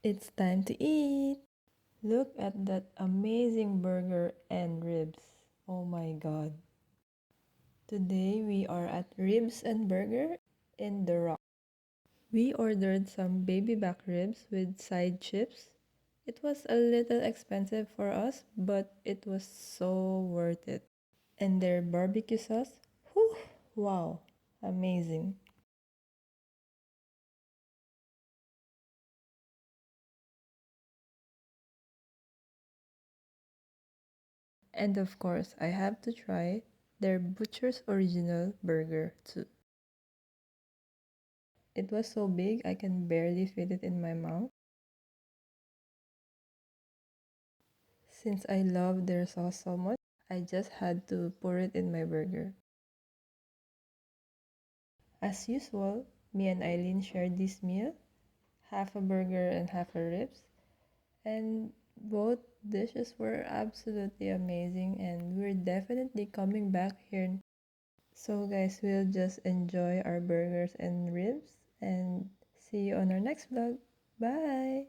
It's time to eat! Look at that amazing burger and ribs. Oh my god. Today we are at Ribs and Burger in The Rock. We ordered some baby back ribs with side chips. It was a little expensive for us, but it was so worth it. And their barbecue sauce, whew, wow, amazing. And of course, I have to try their Butcher's Original burger too. It was so big I can barely fit it in my mouth. Since I love their sauce so much, I just had to pour it in my burger. As usual, me and Eileen shared this meal, half a burger and half a ribs, and both dishes were absolutely amazing and we're definitely coming back here. So guys, we'll just enjoy our burgers and ribs and see you on our next vlog. Bye!